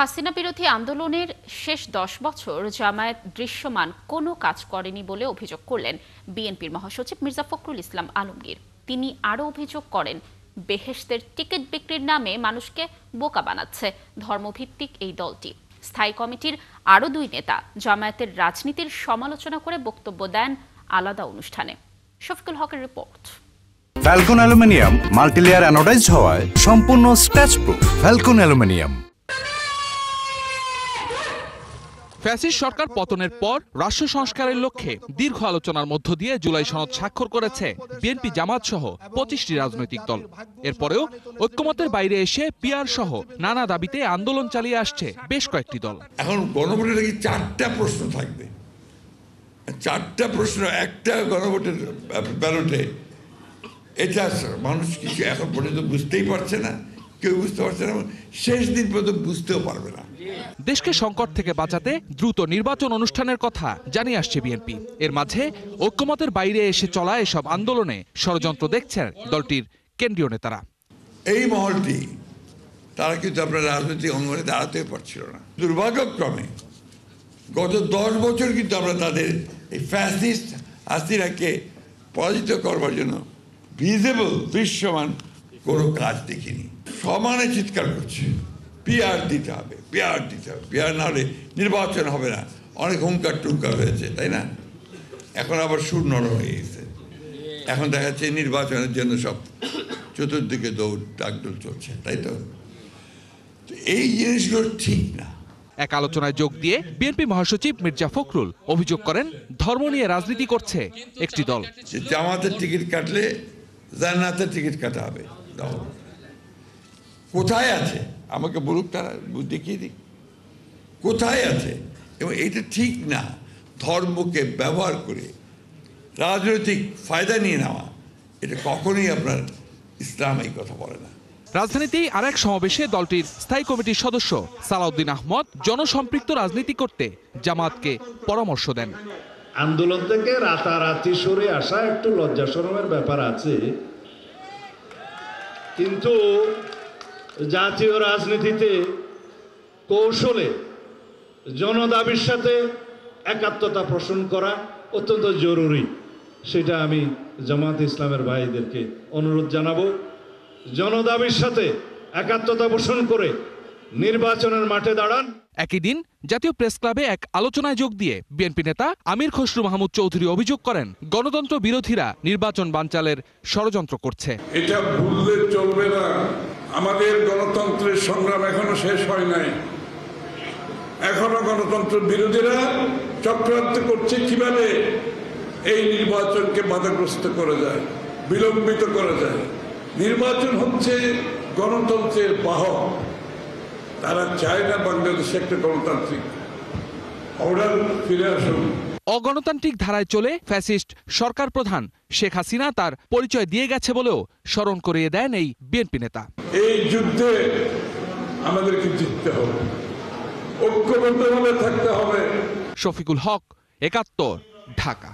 হাসিনা বিরোধী আন্দোলনের শেষ 10 বছর জামায়াত দৃশ্যমান কোনো কাজ করেনি বলে অভিযোগ করলেন বিএনপির মহাসচিব মির্জা ফখরুল ইসলাম আলমগীর। তিনি আরও অভিযোগ করেন, বেহেশতের টিকিট বিক্রির নামে মানুষকে বোকা বানাচ্ছে ধর্মভিত্তিক এই দলটি। স্থায়ী কমিটির আরও 2 নেতা জামায়াতের রাজনীতির সমালোচনা করে বক্তব্য দেন আলাদা অনুষ্ঠানে। শফিকুল হকের রিপোর্ট। ফ্যালকন অ্যালুমিনিয়াম মাল্টিলেয়ার অ্যানোডাইজড হওয়ায় সম্পূর্ণ scratch proof. Falcon aluminium. Fascist সরকার পতনের পর রাষ্ট্র সংস্কারের লক্ষ্যে দীর্ঘ আলোচনার মধ্য দিয়ে জুলাই সনদ স্বাক্ষর করেছে বিএনপি, জামায়াত সহ 25টি রাজনৈতিক দল। এরপরেও ঐক্যমতের বাইরে এসে পিআর সহ নানা দাবিতে আন্দোলন চালিয়ে আসছে বেশ কয়েকটি দল। এখন গণভোটের নাকি 4টা প্রশ্ন থাকবে, 4টা প্রশ্ন একটা গণভোটের ব্যালটে। এটা মানুষ কিছু এখন পর্যন্ত বুঝতেই পারছে না, কেউ বুঝতে পারছে না, শেষ দিন পর্যন্ত বুঝতেও পারবে না। দেশকে সংকট থেকে বাঁচাতে দ্রুত নির্বাচন অনুষ্ঠানের কথা জানিয়ে আসছে বিএনপি। এর মাঝে ঐক্যমতের বাইরে এসে চলা এসব আন্দোলনে ষড়যন্ত্র দেখছেন দলটির কেন্দ্রীয় নেতারা। এই মহলটি তারা কিন্তু আপনার রাজনৈতিক অঙ্গনে দাঁড়াতে পারছিল না। দুর্ভাগ্যক্রমে গত 10 বছর কিন্তু আমরা তাদের এই ফ্যাসিস্ট হাসিনাকে পরাজিত করবার জন্য ভিজিবল দৃশ্যমান কোনো কাজ দেখিনি। সমানে চিৎকার করছে, পিআর দিতে হবে, পিআর দিতে হবে, পিআর না হলে নির্বাচন হবে না। অনেক হুঙ্কার টুঙ্কার হয়েছে, তাই না? এখন আবার সুর নরম হয়ে গেছে। এখন দেখা যাচ্ছে নির্বাচনের জন্য সব চতুর্দিকে দৌড় ডাকডোল চলছে, তাই তো? এই জিনিসগুলো ঠিক না। এক আলোচনায় যোগ দিয়ে বিএনপি মহাসচিব মির্জা ফখরুল অভিযোগ করেন, ধর্ম নিয়ে রাজনীতি করছে একটি দল। জামাতের টিকিট কাটলে জান্নাতের টিকিট কাটা হবে। কোথায় আছে আমাকে বলুক, তারা দেখিয়ে দিক কোথায় আছে। এবং এটা ঠিক না, ধর্মকে ব্যবহার করে রাজনৈতিক ফায়দা নিয়ে নেওয়া, এটা কখনোই আপনার ইসলাম এই কথা বলে না। রাজধানীতেই আরেক সমাবেশে দলটির স্থায়ী কমিটির সদস্য সালাউদ্দিন আহমদ জনসম্পৃক্ত রাজনীতি করতে জামায়াতকে পরামর্শ দেন। আন্দোলন থেকে রাতারাতি সরে আসা একটু লজ্জা শরমের ব্যাপার আছে, কিন্তু জাতীয় রাজনীতিতে কৌশলে জনদাবির সাথে একাত্মতা পোষণ করা অত্যন্ত জরুরি। সেটা আমি জামায়াত ইসলামের ভাইদেরকে অনুরোধ জানাবো, জনদাবির সাথে একাত্মতা পোষণ করে নির্বাচনের মাঠে দাঁড়ান। একই দিন জাতীয় প্রেস ক্লাবে এক আলোচনায় যোগ দিয়ে বিএনপি নেতা আমির খসরু মাহমুদ চৌধুরী অভিযোগ করেন, গণতন্ত্র বিরোধীরা নির্বাচন বানচালের ষড়যন্ত্র করছে। এটা ভুললে চলবে না। আমাদের গণতন্ত্রের সংগ্রাম এখনো শেষ হয় নাই। এখনো গণতন্ত্র বিরোধীরা চক্রান্ত করছে কিভাবে এই নির্বাচনকে বাধাগ্রস্ত করা যায়, বিলম্বিত করা যায়। নির্বাচন হচ্ছে গণতন্ত্রের বাহক। তারা চায় না বাংলাদেশে একটা গণতান্ত্রিক অর্ডার ফিরে আসুন। অগণতান্ত্রিক ধারায় চলে ফ্যাসিস্ট সরকার প্রধান শেখ হাসিনা তার পরিচয় দিয়ে গেছে বলেও স্মরণ করিয়ে দেন এই বিএনপি নেতা। এই যুদ্ধে আমাদেরকে জিততে হবে, ঐক্যবদ্ধভাবে থাকতে হবে। শফিকুল হক, ৭১, ঢাকা।